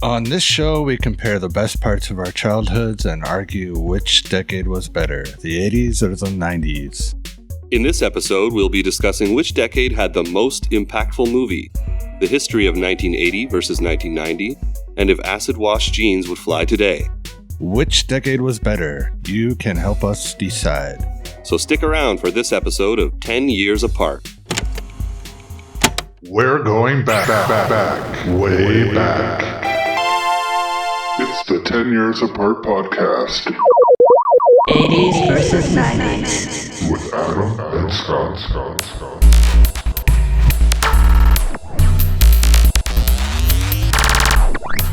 On this show, we compare the best parts of our childhoods and argue which decade was better, the 80s or the 90s. In this episode, we'll be discussing which decade had the most impactful movie, the history of 1980 versus 1990, and if acid-wash jeans would fly today. Which decade was better? You can help us decide. So stick around for this episode of 10 Years Apart. We're going back, way back. It's the 10 Years Apart podcast. 80's versus 90's. With Adam and Scott.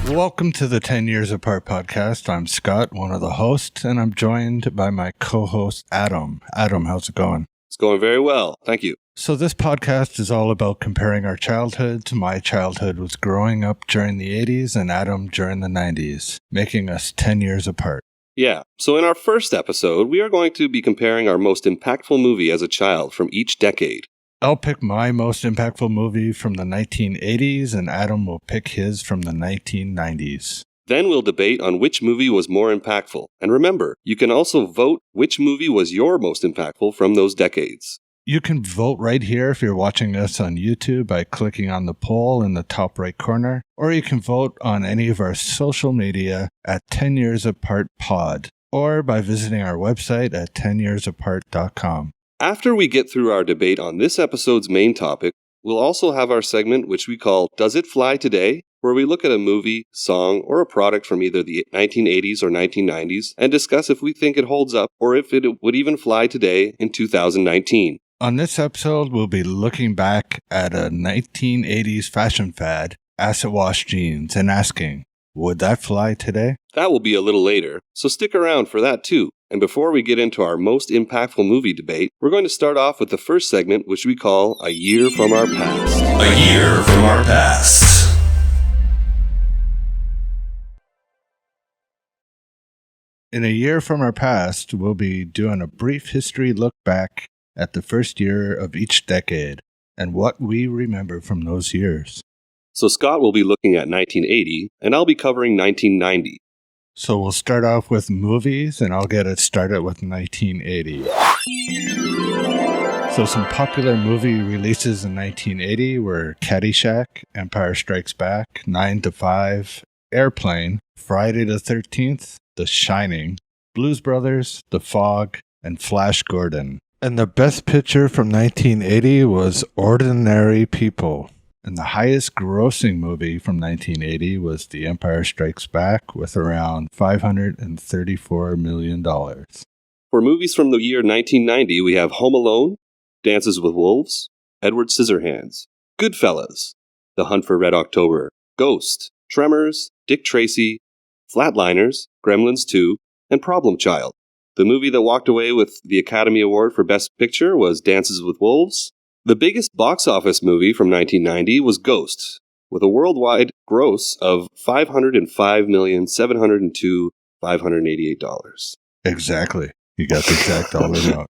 Welcome to the 10 Years Apart podcast. I'm Scott, one of the hosts, and I'm joined by my co-host, Adam. Adam, how's it going? It's going very well. Thank you. So this podcast is all about comparing our childhoods. My childhood was growing up during the 80s and Adam during the 90s, making us 10 years apart. Yeah, so in our first episode, we are going to be comparing our most impactful movie as a child from each decade. I'll pick my most impactful movie from the 1980s and Adam will pick his from the 1990s. Then we'll debate on which movie was more impactful. And remember, you can also vote which movie was your most impactful from those decades. You can vote right here if you're watching us on YouTube by clicking on the poll in the top right corner, or you can vote on any of our social media at 10 Years Apart Pod, or by visiting our website at 10yearsapart.com. After we get through our debate on this episode's main topic, we'll also have our segment which we call Does It Fly Today?, where we look at a movie, song, or a product from either the 1980s or 1990s and discuss if we think it holds up or if it would even fly today in 2019. On this episode, we'll be looking back at a 1980s fashion fad, acid wash jeans, and asking, would that fly today? That will be a little later, so stick around for that too. And before we get into our most impactful movie debate, we're going to start off with the first segment, which we call A Year from Our Past. A Year from Our Past. In A Year from Our Past, we'll be doing a brief history look back at the first year of each decade and what we remember from those years. So Scott will be looking at 1980, and I'll be covering 1990. So we'll start off with movies, and I'll get it started with 1980. So some popular movie releases in 1980 were Caddyshack, Empire Strikes Back, 9 to 5, Airplane, Friday the 13th, The Shining, Blues Brothers, The Fog, and Flash Gordon. And the best picture from 1980 was Ordinary People. And the highest grossing movie from 1980 was The Empire Strikes Back with around $534 million. For movies from the year 1990, we have Home Alone, Dances with Wolves, Edward Scissorhands, Goodfellas, The Hunt for Red October, Ghost, Tremors, Dick Tracy, Flatliners, Gremlins 2, and Problem Child. The movie that walked away with the Academy Award for Best Picture was Dances with Wolves. The biggest box office movie from 1990 was Ghost, with a worldwide gross of $505,702,588. Exactly. You got the exact dollar amount.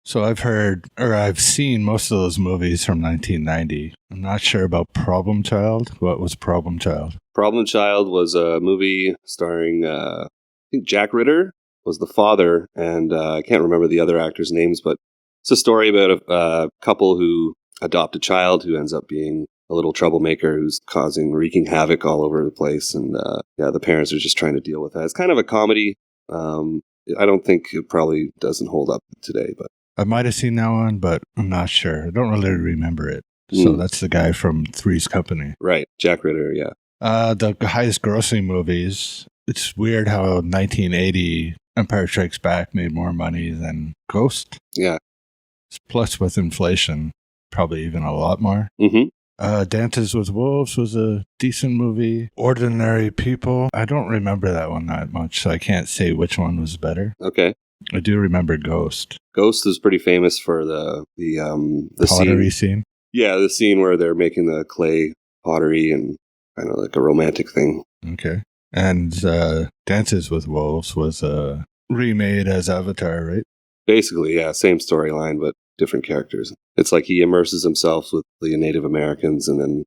So I've seen most of those movies from 1990. I'm not sure about Problem Child. What was Problem Child? Problem Child was a movie starring, I think Jack Ritter was the father, and I can't remember the other actors' names, but it's a story about a couple who adopt a child who ends up being a little troublemaker who's wreaking havoc all over the place, and the parents are just trying to deal with that. It's kind of a comedy. I don't think it probably doesn't hold up today, but I might have seen that one, but I'm not sure. I don't really remember it. So that's the guy from Three's Company. Right, Jack Ritter, yeah. The highest grossing movies, it's weird how 1980 Empire Strikes Back made more money than Ghost. Yeah. Plus with inflation, probably even a lot more. Mm-hmm. Dances with Wolves was a decent movie. Ordinary People, I don't remember that one that much, so I can't say which one was better. Okay. I do remember Ghost. Ghost is pretty famous for the pottery scene. Yeah, the scene where they're making the clay pottery and kind of like a romantic thing. Okay. And Dances with Wolves was remade as Avatar, right? Basically, yeah, same storyline, but different characters. It's like he immerses himself with the Native Americans and then,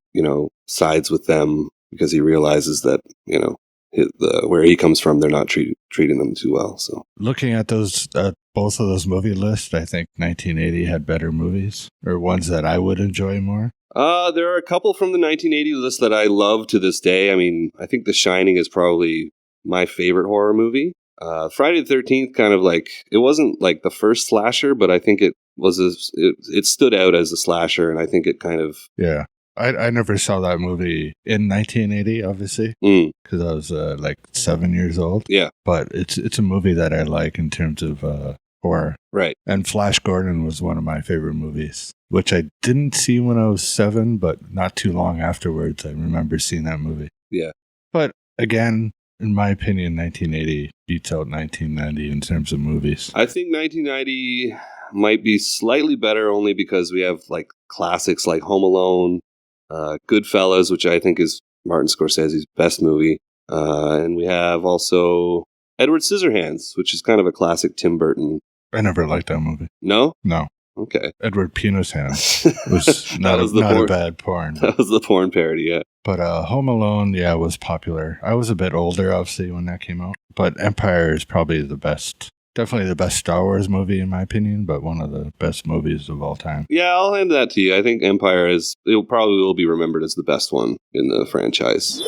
sides with them because he realizes that, where he comes from, they're not treating them too well. So looking at those, both of those movie lists, I think 1980 had better movies or ones that I would enjoy more. There are a couple from the 1980 list that I love to this day. I mean, I think The Shining is probably my favorite horror movie. Friday the 13th kind of like, it wasn't like the first slasher, but I think it was, it stood out as a slasher, and I think it kind of... Yeah. I never saw that movie in 1980, obviously, because I was like 7 years old. Yeah. But it's a movie that I like in terms of horror. Right. And Flash Gordon was one of my favorite movies, which I didn't see when I was 7, but not too long afterwards, I remember seeing that movie. Yeah. But again, in my opinion, 1980 beats out 1990 in terms of movies. I think 1990 might be slightly better only because we have like classics like Home Alone, Goodfellas, which I think is Martin Scorsese's best movie. And we have also Edward Scissorhands, which is kind of a classic Tim Burton. I never liked that movie. No? No. Okay. Edward Penis Hands was not a bad porn. That was the porn parody, yeah. But Home Alone, yeah, was popular. I was a bit older, obviously, when that came out. But Empire is probably the best. Definitely the best Star Wars movie, in my opinion, but one of the best movies of all time. Yeah, I'll hand that to you. I think Empire it probably will be remembered as the best one in the franchise.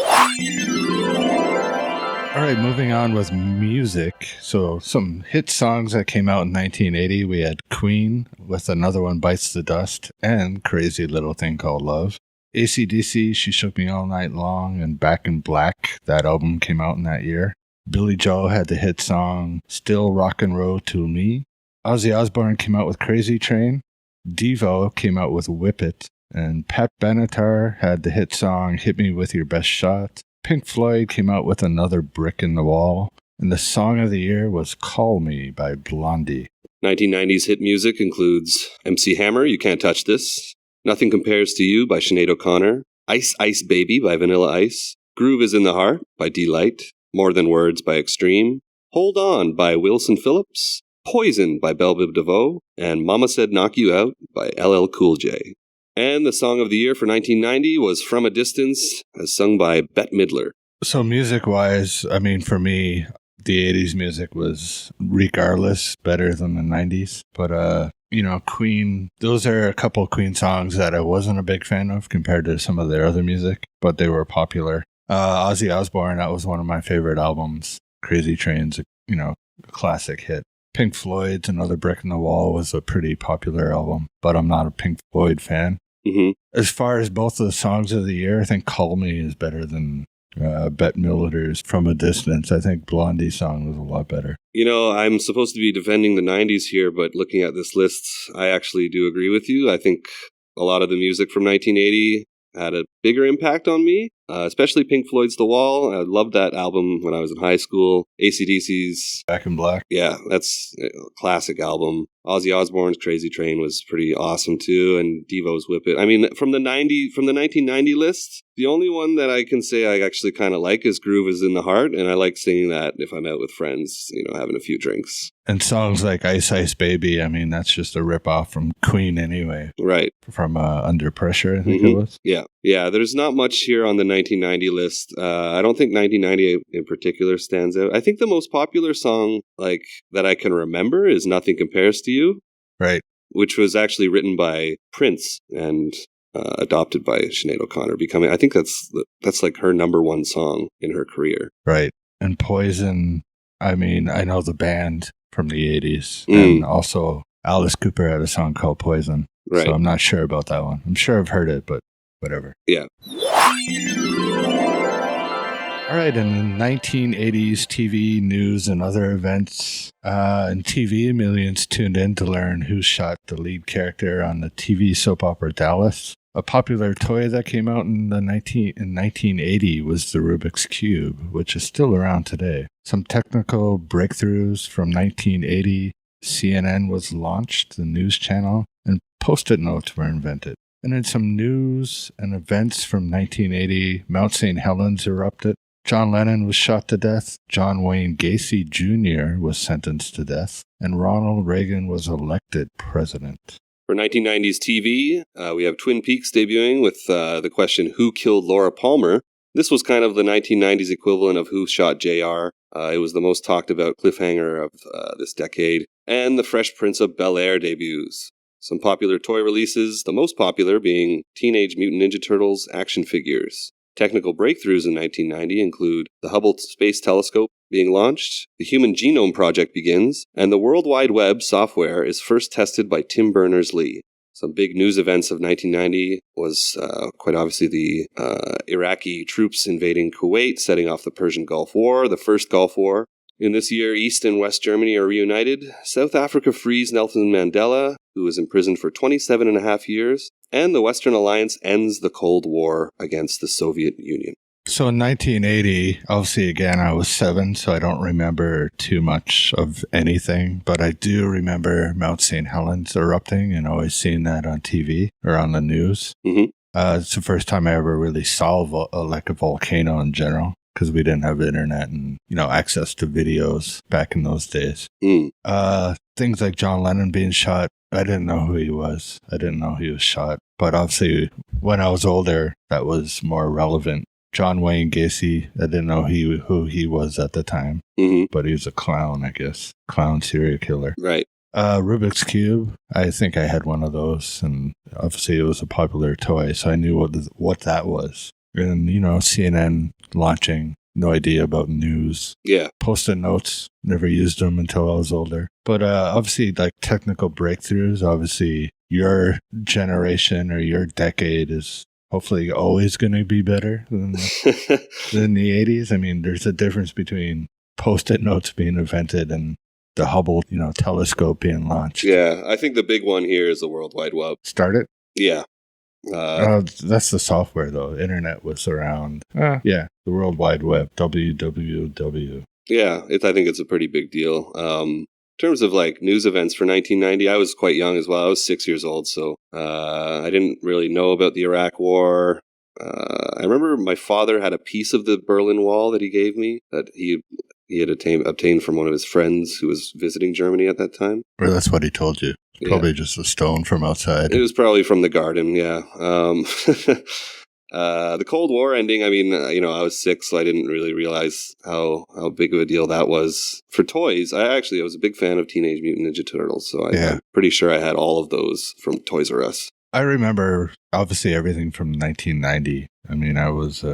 All right, moving on with music. So some hit songs that came out in 1980. We had Queen with Another One Bites the Dust and Crazy Little Thing Called Love. AC/DC, She Shook Me All Night Long, and Back in Black. That album came out in that year. Billy Joel had the hit song Still Rockin' Roll to Me. Ozzy Osbourne came out with Crazy Train. Devo came out with Whip It. And Pat Benatar had the hit song Hit Me With Your Best Shot. Pink Floyd came out with Another Brick in the Wall. And the song of the year was Call Me by Blondie. 1990s hit music includes MC Hammer, You Can't Touch This. Nothing Compares to You by Sinead O'Connor. Ice Ice Baby by Vanilla Ice. Groove is in the Heart by D-Light. More Than Words by Extreme, Hold On by Wilson Phillips, Poison by Belle Biv DeVoe, and Mama Said Knock You Out by LL Cool J. And the song of the year for 1990 was From a Distance, as sung by Bette Midler. So music-wise, I mean, for me, the 80s music was regardless better than the 90s. But, Queen, those are a couple of Queen songs that I wasn't a big fan of compared to some of their other music, but they were popular. Ozzy Osbourne, that was one of my favorite albums. Crazy Train's, a classic hit. Pink Floyd's Another Brick in the Wall was a pretty popular album, but I'm not a Pink Floyd fan. Mm-hmm. As far as both of the songs of the year, I think Call Me is better than Bette Midler's From a Distance. I think Blondie's song was a lot better. I'm supposed to be defending the 90s here, but looking at this list, I actually do agree with you. I think a lot of the music from 1980 had a bigger impact on me, especially Pink Floyd's The Wall. I loved that album when I was in high school. AC/DC's Back in Black. Yeah, that's a classic album. Ozzy Osbourne's Crazy Train was pretty awesome too, and Devo's Whip It. I mean, from the 1990 list, the only one that I can say I actually kind of like is Groove is in the Heart, and I like singing that if I'm out with friends, having a few drinks. And songs like Ice Ice Baby, I mean, that's just a ripoff from Queen anyway. Right. From Under Pressure, I think it was. Yeah. Yeah, there's not much here on the 1990 list. I don't think 1990 in particular stands out. I think the most popular song that I can remember is Nothing Compares to You. Right. Which was actually written by Prince and adopted by Sinead O'Connor, I think that's like her number one song in her career. Right. And Poison, I mean, I know the band from the 80s, and also Alice Cooper had a song called Poison. Right. So I'm not sure about that one. I'm sure I've heard it, but whatever. Yeah. All right, and in 1980s TV news and other events, in TV, millions tuned in to learn who shot the lead character on the TV soap opera Dallas. A popular toy that came out in 1980 was the Rubik's Cube, which is still around today. Some technical breakthroughs from 1980. CNN was launched, the news channel, and Post-it notes were invented. And in some news and events from 1980, Mount St. Helens erupted. John Lennon was shot to death. John Wayne Gacy Jr. was sentenced to death. And Ronald Reagan was elected president. For 1990s TV, we have Twin Peaks debuting with the question, who killed Laura Palmer? This was kind of the 1990s equivalent of Who Shot JR. It was the most talked about cliffhanger of this decade. And The Fresh Prince of Bel-Air debuts. Some popular toy releases, the most popular being Teenage Mutant Ninja Turtles action figures. Technical breakthroughs in 1990 include the Hubble Space Telescope being launched, the Human Genome Project begins, and the World Wide Web software is first tested by Tim Berners-Lee. Some big news events of 1990 was quite obviously the Iraqi troops invading Kuwait, setting off the Persian Gulf War, the first Gulf War. In this year, East and West Germany are reunited. South Africa frees Nelson Mandela, who was imprisoned for 27 and a half years. And the Western Alliance ends the Cold War against the Soviet Union. So in 1980, obviously, again, I was 7, so I don't remember too much of anything. But I do remember Mount St. Helens erupting and always seeing that on TV or on the news. Mm-hmm. It's the first time I ever really saw a volcano in general, because we didn't have internet and, access to videos back in those days. Things like John Lennon being shot, I didn't know who he was. I didn't know he was shot. But obviously, when I was older, that was more relevant. John Wayne Gacy, I didn't know who he was at the time. Mm-hmm. But he was a clown, I guess. Clown serial killer. Right. Rubik's Cube, I think I had one of those. And obviously, it was a popular toy, so I knew what that was. And, CNN launching. No idea about news. Yeah. Post-it notes. Never used them until I was older. But obviously, like technical breakthroughs, obviously your generation or your decade is hopefully always going to be better than the 80s. I mean, there's a difference between post-it notes being invented and the Hubble, telescope being launched. Yeah. I think the big one here is the World Wide Web. Start it? Yeah. That's the software, though. Internet was around. Yeah, the World Wide Web, WWW. Yeah, I think it's a pretty big deal. In terms of like news events for 1990, I was quite young as well. I was 6 years old, so I didn't really know about the Iraq War. I remember my father had a piece of the Berlin Wall that he gave me that he had obtained from one of his friends who was visiting Germany at that time. Or that's what he told you. Probably just a stone from outside. It was probably from the garden, yeah. The Cold War ending, I mean, I was 6, so I didn't really realize how big of a deal that was. For toys, I was a big fan of Teenage Mutant Ninja Turtles, so I'm pretty sure I had all of those from Toys R Us. I remember, obviously, everything from 1990. I mean, I was,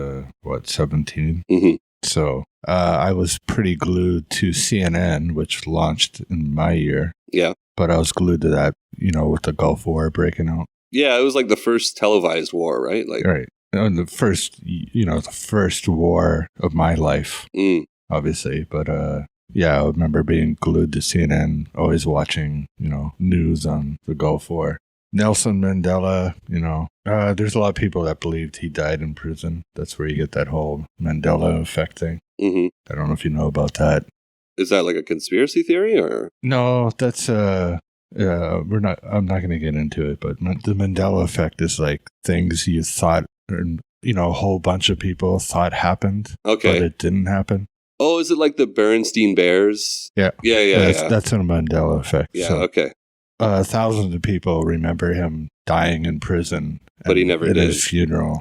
17? Mm-hmm. So I was pretty glued to CNN, which launched in my year. Yeah. But I was glued to that, with the Gulf War breaking out. Yeah, it was like the first televised war, right? Right. The first war of my life, obviously. But I remember being glued to CNN, always watching, news on the Gulf War. Nelson Mandela, there's a lot of people that believed he died in prison. That's where you get that whole Mandela effect thing. Mm-hmm. I don't know if you know about that. Is that like a conspiracy theory or? No, that's I'm not going to get into it, but the Mandela effect is like things you thought, a whole bunch of people thought happened, okay, but it didn't happen. Oh, is it like the Berenstain Bears? Yeah. Yeah. That's a Mandela effect. Yeah, so, okay. Thousands of people remember him dying in prison. But he never did. His funeral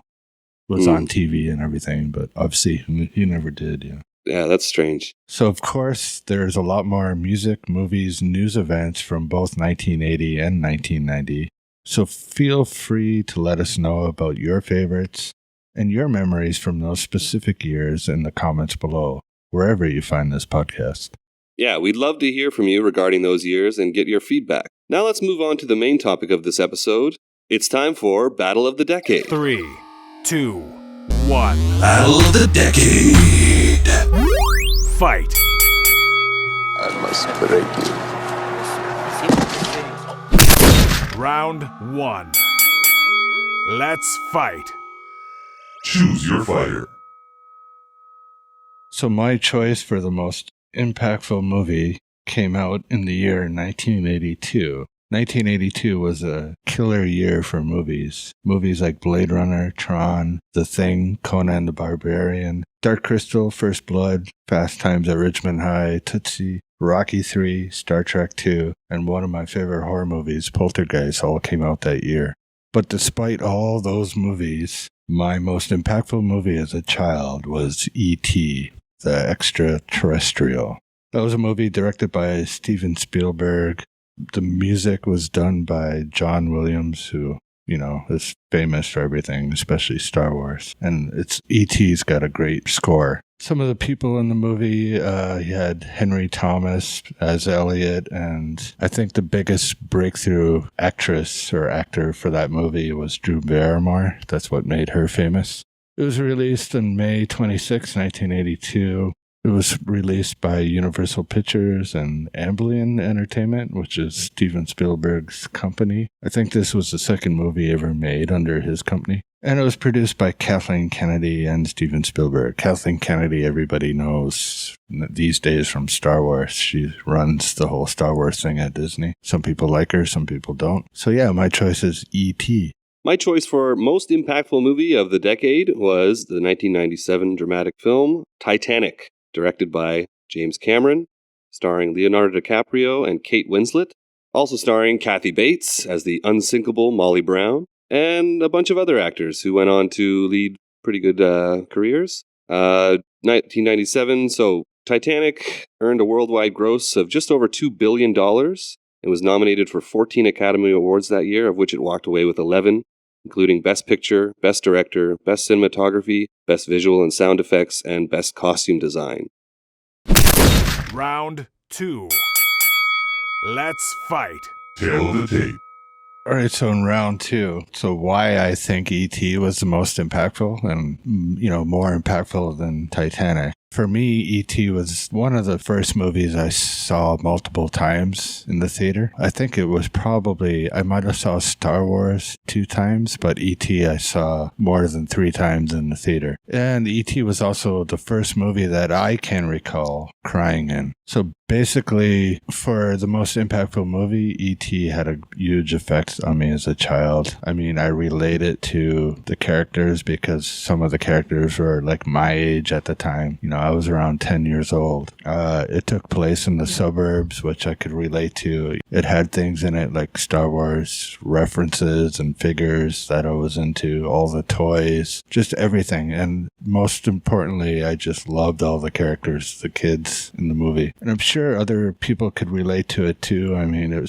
was on TV and everything, but obviously he never did, yeah. Yeah, that's strange. So, of course, there's a lot more music, movies, news events from both 1980 and 1990. So feel free to let us know about your favorites and your memories from those specific years in the comments below, wherever you find this podcast. Yeah, we'd love to hear from you regarding those years and get your feedback. Now let's move on to the main topic of this episode. It's time for Battle of the Decade. 3, 2, 1. Battle of the Decade. Fight. I must break you. Round 1. Let's fight. Choose your fighter. So my choice for the most impactful movie came out in the year 1982. 1982 was a killer year for movies. Movies like Blade Runner, Tron, The Thing, Conan the Barbarian, Dark Crystal, First Blood, Fast Times at Ridgemont High, Tootsie, Rocky 3, Star Trek 2, and one of my favorite horror movies, Poltergeist, all came out that year. But despite all those movies, my most impactful movie as a child was E.T., the Extraterrestrial. That was a movie directed by Steven Spielberg. The music was done by John Williams, who, is famous for everything, especially Star Wars. And E.T.'s got a great score. Some of the people in the movie, you had Henry Thomas as Elliot, and I think the biggest breakthrough actress or actor for that movie was Drew Barrymore. That's what made her famous. It was released on May 26, 1982. It was released by Universal Pictures and Amblin Entertainment, which is Steven Spielberg's company. I think this was the second movie ever made under his company. And it was produced by Kathleen Kennedy and Steven Spielberg. Kathleen Kennedy, everybody knows these days from Star Wars. She runs the whole Star Wars thing at Disney. Some people like her, some people don't. So yeah, my choice is E.T. My choice for most impactful movie of the decade was the 1997 dramatic film Titanic, directed by James Cameron, starring Leonardo DiCaprio and Kate Winslet, also starring Kathy Bates as the unsinkable Molly Brown, and a bunch of other actors who went on to lead pretty good careers. 1997, so Titanic earned a worldwide gross of just over $2 billion. It was nominated for 14 Academy Awards that year, of which it walked away with 11, including Best Picture, Best Director, Best Cinematography, Best Visual and Sound Effects, and Best Costume Design. Round 2. Let's fight. Tail of the tape. All right, so in round 2, so why I think E.T. was the most impactful and, more impactful than Titanic. For me, E.T. was one of the first movies I saw multiple times in the theater. I think it was I might have saw Star Wars 2 times, but E.T. I saw more than 3 times in the theater. And E.T. was also the first movie that I can recall crying in. So basically, for the most impactful movie, E.T. had a huge effect on me as a child. I mean, I relate it to the characters because some of the characters were like my age at the time. I was around 10 years old. It took place in the suburbs, which I could relate to. It had things in it like Star Wars references and figures that I was into, all the toys, just everything. And most importantly, I just loved all the characters, the kids in the movie. And I'm sure other people could relate to it too. I mean, it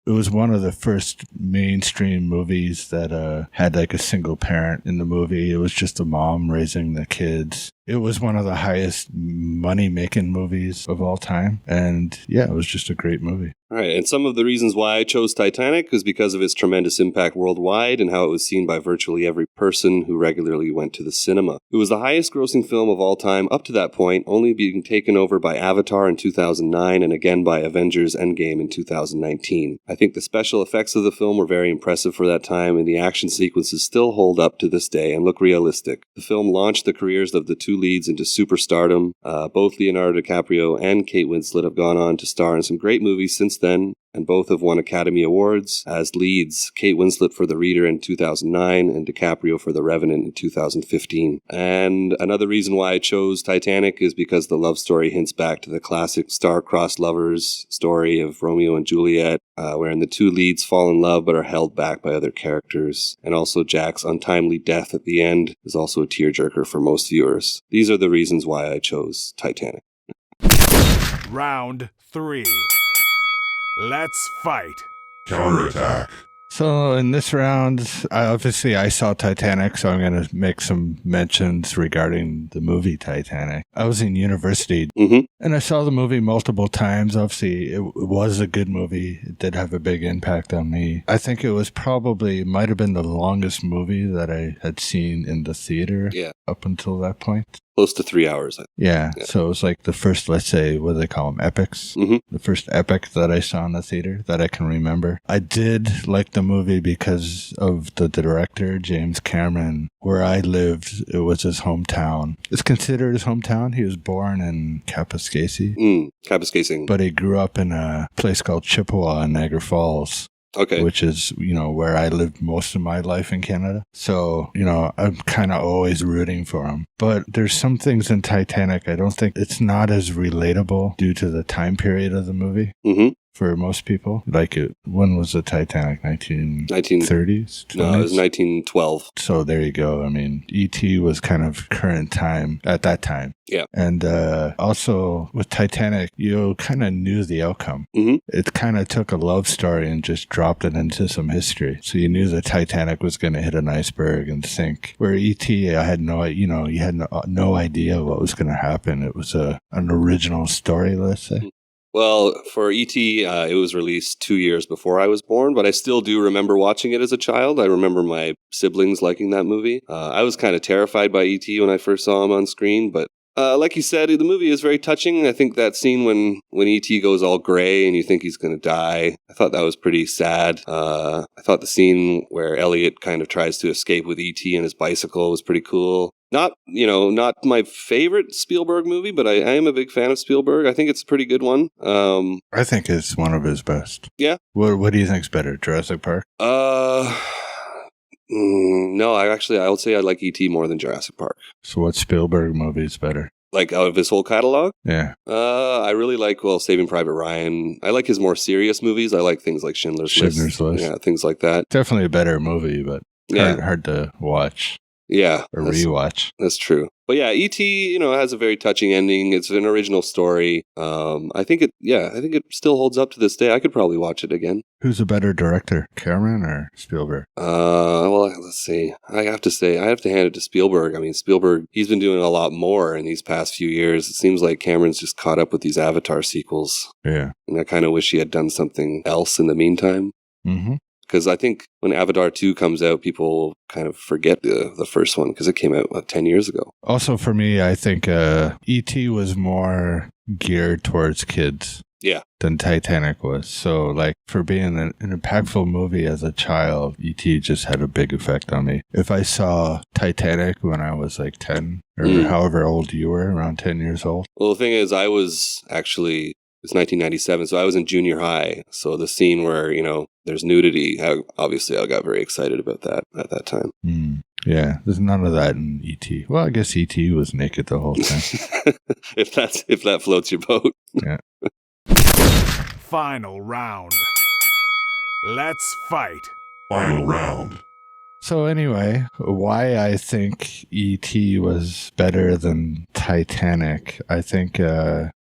was one of the first mainstream movies that had like a single parent in the movie. It was just a mom raising the kids. It was one of the highest money-making movies of all time. And yeah, it was just a great movie. All right, and some of the reasons why I chose Titanic is because of its tremendous impact worldwide and how it was seen by virtually every person who regularly went to the cinema. It was the highest-grossing film of all time up to that point, only being taken over by Avatar in 2009 and again by Avengers Endgame in 2019. I think the special effects of the film were very impressive for that time, and the action sequences still hold up to this day and look realistic. The film launched the careers of the 2 leads into superstardom. Both Leonardo DiCaprio and Kate Winslet have gone on to star in some great movies since then, and both have won Academy Awards as leads, Kate Winslet for The Reader in 2009 and DiCaprio for The Revenant in 2015. And another reason why I chose Titanic is because the love story hints back to the classic star-crossed lovers story of Romeo and Juliet, wherein the 2 leads fall in love but are held back by other characters. And also Jack's untimely death at the end is also a tearjerker for most viewers. These are the reasons why I chose Titanic. Round 3. Let's fight. Counterattack. So in this round, I saw Titanic, so I'm going to make some mentions regarding the movie Titanic. I was in university, and I saw the movie multiple times. Obviously, it was a good movie. It did have a big impact on me. I think it might have been the longest movie that I had seen in the theater up until that point. Close to 3 hours. Yeah, so it was like the first, let's say, what do they call them, epics? The first epic that I saw in the theater that I can remember. I did like the movie because of the director, James Cameron. Where I lived, it was his hometown. It's considered his hometown. He was born in Kapuskasing. Kapuskasing. But he grew up in a place called Chippewa in Niagara Falls. Okay. which is, where I lived most of my life in Canada. So, I'm kind of always rooting for him. But there's some things in Titanic I don't think it's not as relatable due to the time period of the movie. Mm-hmm. For most people. When was the Titanic? 1930s? 20s? No, it was 1912. So there you go. I mean, E.T. was kind of current time at that time. Yeah. And also with Titanic, you kind of knew the outcome. Mm-hmm. It kind of took a love story and just dropped it into some history. So you knew the Titanic was going to hit an iceberg and sink. Where E.T., I had you had no idea what was going to happen. It was an original story, let's say. Well, for E.T., it was released 2 years before I was born, but I still do remember watching it as a child. I remember my siblings liking that movie. I was kind of terrified by E.T. when I first saw him on screen, but like you said, the movie is very touching. I think that scene when E.T. goes all gray and you think he's going to die, I thought that was pretty sad. I thought the scene where Elliot kind of tries to escape with E.T. and his bicycle was pretty cool. Not my favorite Spielberg movie, but I am a big fan of Spielberg. I think it's a pretty good one. I think it's one of his best. Yeah. What do you think's better, Jurassic Park? No, I would say I like E.T. more than Jurassic Park. So what Spielberg movie is better? Like out of his whole catalog? Yeah. I really like, Saving Private Ryan. I like his more serious movies. I like things like Schindler's List. Yeah, things like that. Definitely a better movie, but hard to watch. Yeah. Or rewatch. That's true. But yeah, E.T., has a very touching ending. It's an original story. I think it still holds up to this day. I could probably watch it again. Who's a better director, Cameron or Spielberg? Well, let's see. I have to hand it to Spielberg. I mean, Spielberg, he's been doing a lot more in these past few years. It seems like Cameron's just caught up with these Avatar sequels. Yeah. And I kind of wish he had done something else in the meantime. Mm-hmm. Because I think when Avatar 2 comes out, people kind of forget the first one because it came out 10 years ago. Also, for me, I think E.T. was more geared towards kids. Yeah. Than Titanic was. So, for being an impactful movie as a child, E.T. just had a big effect on me. If I saw Titanic when I was 10, or however old you were, around 10 years old. Well, the thing is, I was actually... It's 1997, so I was in junior high. So the scene where, there's nudity, obviously I got very excited about that at that time. Yeah, there's none of that in E.T. Well, I guess E.T. was naked the whole time. if that floats your boat. Yeah. Final round. Let's fight. Final round. So anyway, why I think E.T. was better than Titanic, I think...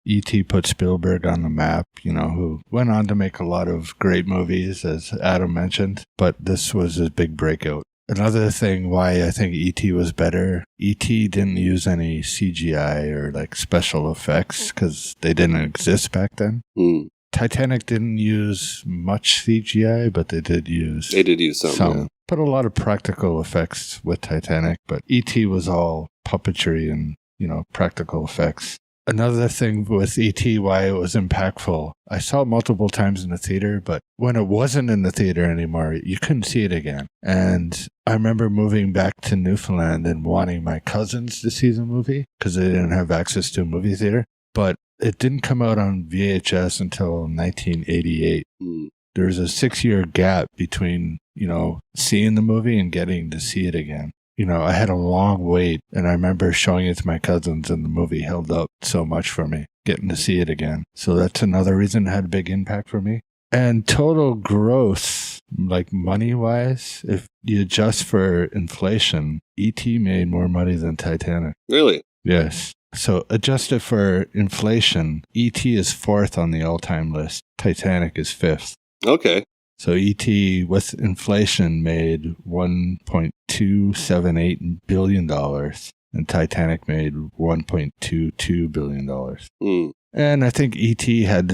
E.T. put Spielberg on the map, who went on to make a lot of great movies, as Adam mentioned, but this was his big breakout. Another thing why I think E.T. was better, E.T. didn't use any CGI or special effects because they didn't exist back then. Titanic didn't use much CGI, but they did use some. Yeah. Put a lot of practical effects with Titanic, but E.T. was all puppetry and, practical effects. Another thing with E.T., why it was impactful, I saw it multiple times in the theater, but when it wasn't in the theater anymore, you couldn't see it again. And I remember moving back to Newfoundland and wanting my cousins to see the movie because they didn't have access to a movie theater. But it didn't come out on VHS until 1988. There's a 6-year gap between, seeing the movie and getting to see it again. I had a long wait, and I remember showing it to my cousins, and the movie held up so much for me, getting to see it again. So that's another reason it had a big impact for me. And total gross, money-wise, if you adjust for inflation, E.T. made more money than Titanic. Really? Yes. So adjusted for inflation, E.T. is 4th on the all-time list. Titanic is 5th. Okay. So E.T. with inflation made $1.278 billion, and Titanic made $1.22 billion. And I think E.T. had,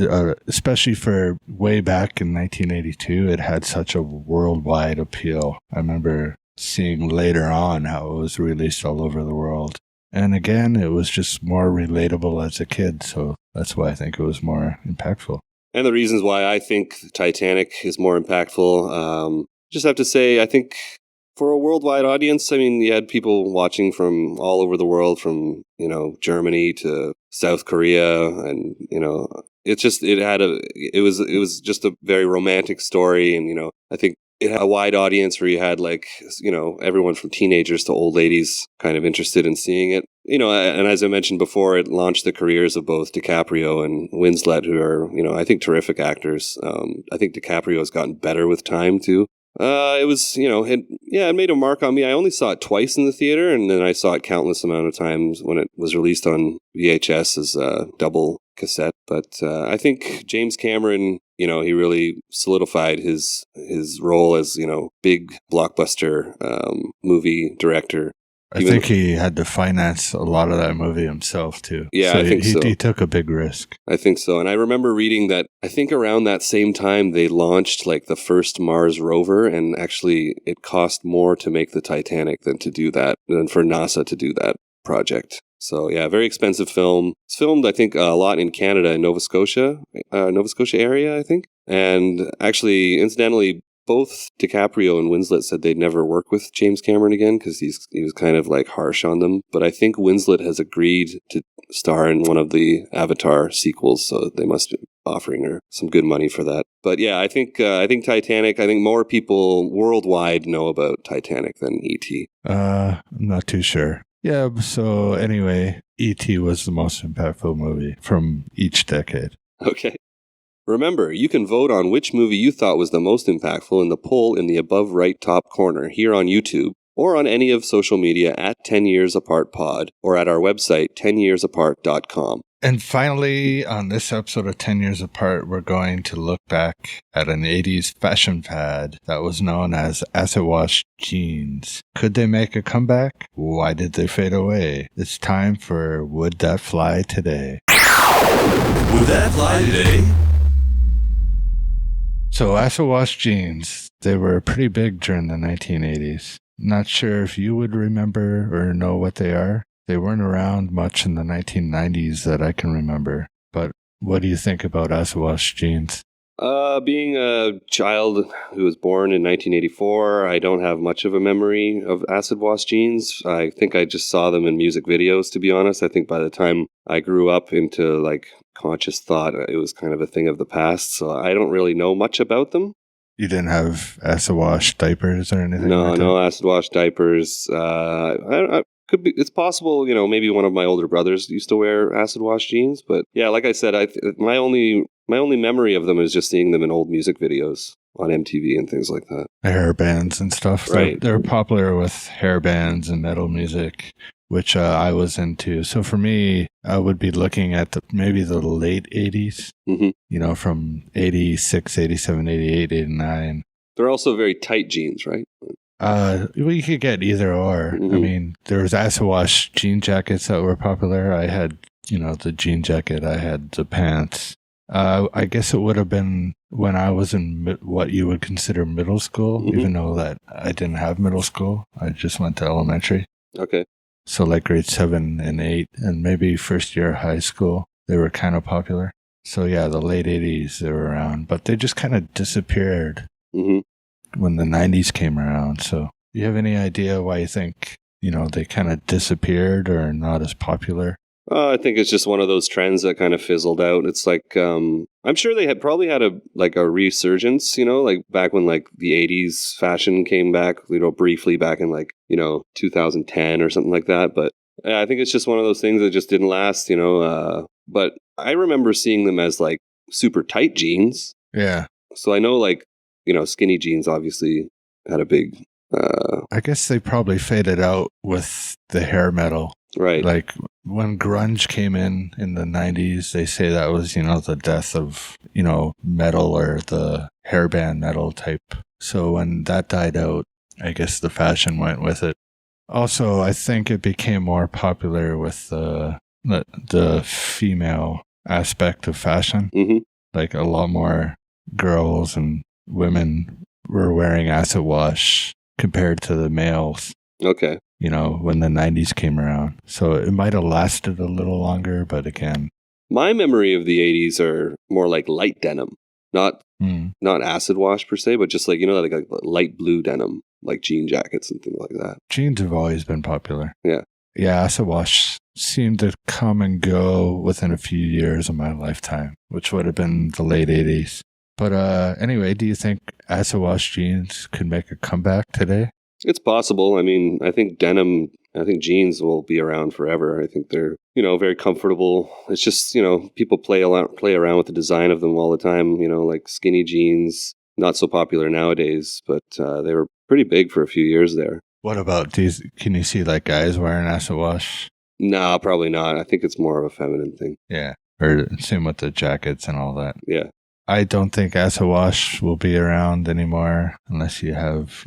especially for way back in 1982, it had such a worldwide appeal. I remember seeing later on how it was released all over the world. And again, it was just more relatable as a kid, so that's why I think it was more impactful. And the reasons why I think Titanic is more impactful, just have to say, I think for a worldwide audience, you had people watching from all over the world, from, Germany to South Korea and, it was just a very romantic story, and I think it had a wide audience where you had everyone from teenagers to old ladies kind of interested in seeing it. And as I mentioned before, it launched the careers of both DiCaprio and Winslet, who are, I think terrific actors. I think DiCaprio has gotten better with time too. It was, it made a mark on me. I only saw it twice in the theater, and then I saw it countless amount of times when it was released on VHS as a double cassette. But I think James Cameron, he really solidified his role as, big blockbuster movie director. I think he had to finance a lot of that movie himself, too. Yeah, I think so. He took a big risk. I think so. And I remember reading that, I think around that same time, they launched the first Mars rover, and actually it cost more to make the Titanic than for NASA to do that project. So yeah, very expensive film. It's filmed, I think, a lot in Canada and Nova Scotia area, I think. And actually, incidentally, both DiCaprio and Winslet said they'd never work with James Cameron again because he was kind of harsh on them. But I think Winslet has agreed to star in one of the Avatar sequels, so they must be offering her some good money for that. But yeah, I think Titanic. I think more people worldwide know about Titanic than E.T. I'm not too sure. Yeah. So anyway, E.T. was the most impactful movie from each decade. Okay. Remember, you can vote on which movie you thought was the most impactful in the poll in the above right top corner here on YouTube, or on any of social media at 10 Years Apart Pod, or at our website, 10yearsapart.com. And finally, on this episode of 10 Years Apart, we're going to look back at an 80s fashion fad that was known as acid wash jeans. Could they make a comeback? Why did they fade away? It's time for Would That Fly Today? Would that fly today? So acid wash jeans, they were pretty big during the 1980s. Not sure if you would remember or know what they are. They weren't around much in the 1990s that I can remember. But what do you think about acid wash jeans? Being a child who was born in 1984, I don't have much of a memory of acid wash jeans. I think I just saw them in music videos, to be honest. I think by the time I grew up into conscious thought, it was kind of a thing of the past. So I don't really know much about them. You didn't have acid wash diapers or anything? No acid wash diapers. Could be. It's possible. Maybe one of my older brothers used to wear acid wash jeans. But yeah, like I said, my only memory of them is just seeing them in old music videos on MTV and things like that. Hair bands and stuff. Right. They're popular with hair bands and metal music, which I was into. So for me, I would be looking at maybe the late 80s, mm-hmm. From 86, 87, 88, 89. They're also very tight jeans, right? You could get either or. Mm-hmm. I mean, there was acid wash jean jackets that were popular. I had, the jean jacket. I had the pants. I guess it would have been when I was in what you would consider middle school, mm-hmm. even though that I didn't have middle school. I just went to elementary. Okay. So grade 7 and 8 and maybe first year of high school, they were kind of popular. So yeah, the late 80s, they were around, but they just kind of disappeared mm-hmm. when the 90s came around. So do you have any idea why you think, they kind of disappeared or not as popular? I think it's just one of those trends that kind of fizzled out. It's I'm sure they had probably had a resurgence, back when the 80s fashion came back, briefly back in 2010 or something like that. But I think it's just one of those things that just didn't last, but I remember seeing them as super tight jeans. Yeah. So I know skinny jeans obviously had a big, I guess they probably faded out with the hair metal. Right. When grunge came in the 90s, they say that was, the death of, metal or the hairband metal type. So when that died out, I guess the fashion went with it. Also, I think it became more popular with the female aspect of fashion. Mm-hmm. A lot more girls and women were wearing acid wash compared to the males. Okay. When the 90s came around. So it might have lasted a little longer, but again. My memory of the 80s are more light denim, not acid wash per se, but just light blue denim, jean jackets and things like that. Jeans have always been popular. Yeah. Yeah, acid wash seemed to come and go within a few years of my lifetime, which would have been the late 80s. But anyway, do you think acid wash jeans could make a comeback today? It's possible. I mean, I think jeans will be around forever. I think they're, very comfortable. It's just, people play around with the design of them all the time, like skinny jeans, not so popular nowadays, but they were pretty big for a few years there. What about these? Can you see like guys wearing acid wash? No, probably not. I think it's more of a feminine thing. Yeah. Or same with the jackets and all that. Yeah. I don't think acid wash will be around anymore unless you have,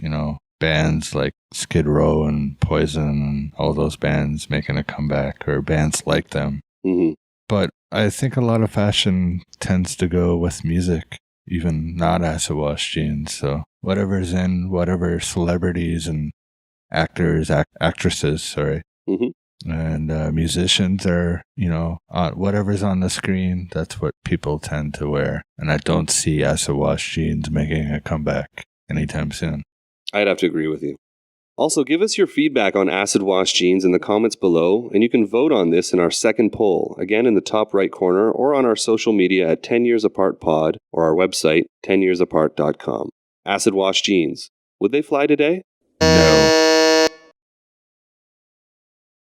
bands like Skid Row and Poison and all those bands making a comeback, or bands like them. Mm-hmm. But I think a lot of fashion tends to go with music, even not acid wash jeans. So whatever's in, whatever celebrities and actors, actresses, mm-hmm. and musicians are, whatever's on the screen, that's what people tend to wear. And I don't see acid wash jeans making a comeback anytime soon. I'd have to agree with you. Also, give us your feedback on acid wash jeans in the comments below, and you can vote on this in our second poll, again in the top right corner, or on our social media at 10 Years Apart Pod, or our website, 10yearsapart.com. Acid wash jeans. Would they fly today? No.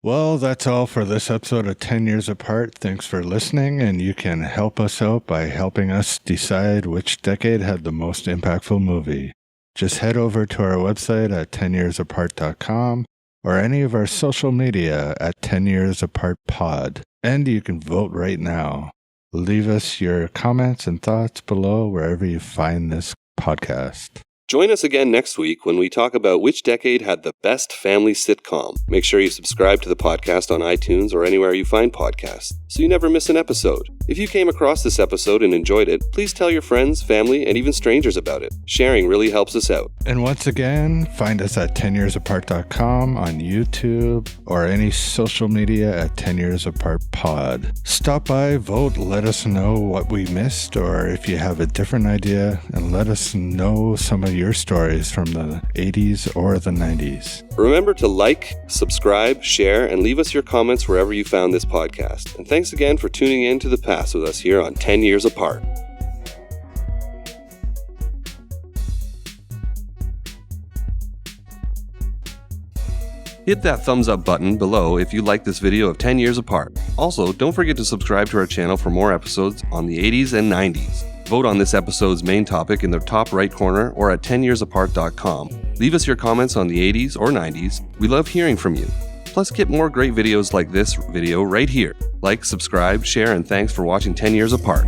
Well, that's all for this episode of 10 Years Apart. Thanks for listening, and you can help us out by helping us decide which decade had the most impactful movie. Just head over to our website at 10yearsapart.com or any of our social media at 10 Years Apart Pod. And you can vote right now. Leave us your comments and thoughts below wherever you find this podcast. Join us again next week when we talk about which decade had the best family sitcom. Make sure you subscribe to the podcast on iTunes or anywhere you find podcasts, so you never miss an episode. If you came across this episode and enjoyed it, please tell your friends, family, and even strangers about it. Sharing really helps us out. And once again, find us at 10yearsapart.com, on YouTube, or any social media at 10 Years Apart Pod. Stop by, vote, let us know what we missed, or if you have a different idea, and let us know some of your stories from the 80s or the 90s. Remember to like, subscribe, share, and leave us your comments wherever you found this podcast. And thanks again for tuning in to the past with us here on 10 Years Apart. Hit that thumbs up button below if you like this video of 10 Years Apart. Also, don't forget to subscribe to our channel for more episodes on the 80s and 90s. Vote on this episode's main topic in the top right corner or at 10yearsapart.com. Leave us your comments on the 80s or 90s. We love hearing from you. Plus, get more great videos like this video right here. Like, subscribe, share, and thanks for watching 10 Years Apart.